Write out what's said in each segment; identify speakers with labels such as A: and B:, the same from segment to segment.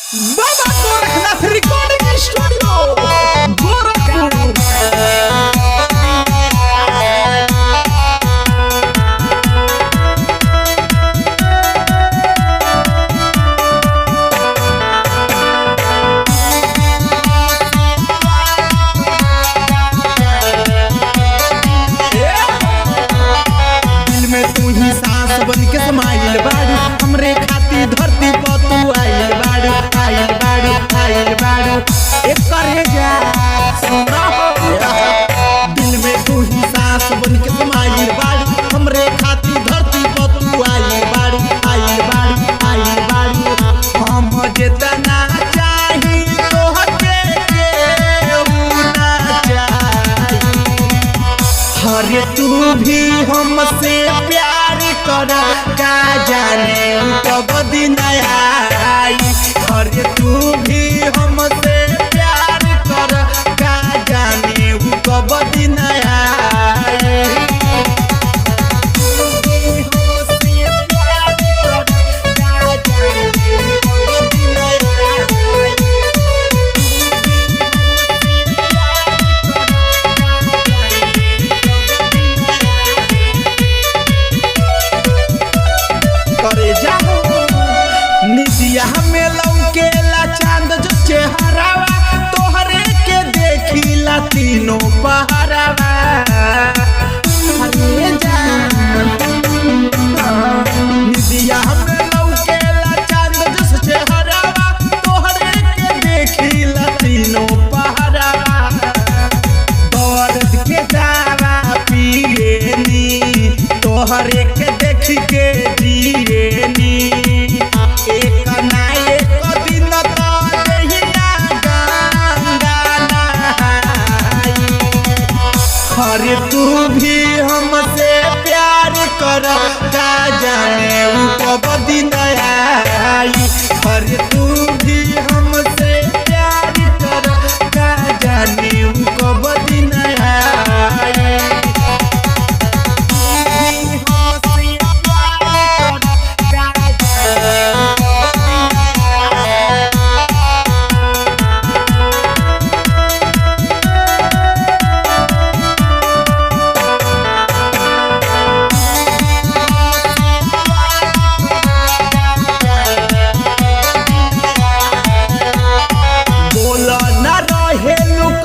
A: बाबा Gorakhnath recording studio Gorakhpur. दिल में तू ही सांस बन के समाइल बाड़ू, हमरे खाती धरती पर तू आइल बाड़ू आइल बाड़ू आइल बाड़ू। एक करे जा सुना हो, दिल में तू ही सांस बन के समाइल बाड़ू, हमरे खाती धरती पर तू आइल बाड़ू आइल बाड़ू आइल बाड़ू। हम जितना चाही तोहके केहू ना चाही, हरे तू भी हमसे प्यार कर का जाने कब दिन आई। हरे तू भी हमसे प्यार कर का जाने कब दिन आई। तू भी हमसे प्यार कर का जाने कब दिन आई। करे जाओ निदिया में लौकेला चांद जो चेहरावा, तोहरे के देखिला तीनों पहरावा। हरे जान निदिया में लौकेला चांद जो चेहरावा, तोहरे के देखिला तीनों पहरावा। दर्द के दवा पिएनी तोहरे के देख के जिएनी। एक ना एक दिन तो देहिया गंगा नहाई। हरे तू भी हमसे प्यार कर का जाने कब दिन आई। हरे तू भी हमसे प्यार कर का जाने कब दिन आई।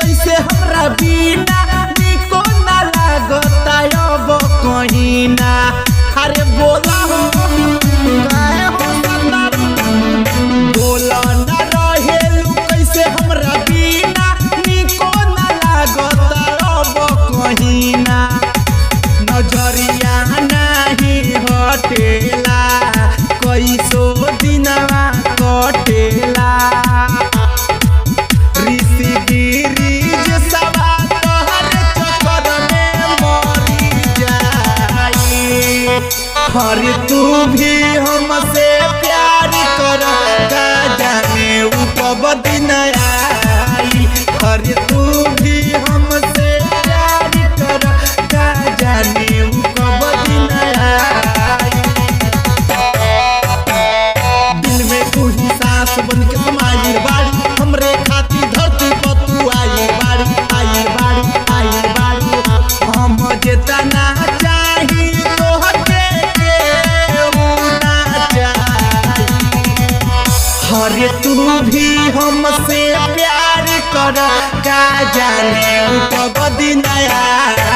A: कैसे हमरा बिना निको ना लागता अब कहीं ना। अरे बोला हो काहे हो सतार, बोला ना रहेलू कैसे हमरा बिना निको ना लागता अब कहीं ना। नजरिया नहीं हटेला कैसो दिनवा कटेला। हरे तू भी हमसे प्यार कर का जाने कब दिन आई। हरे तू भी हमसे प्यार कर का जाने कब दिन आई। दिल में तू ही सांस बन के समाइल बाड़ी, हमरे खाती धरती पर तू आइल बाड़ी आइल बाड़ी आइल बाड़ी। हम जितना चाही तोहके हरे तू भी हमसे प्यार कर का जाने कब दिन आई।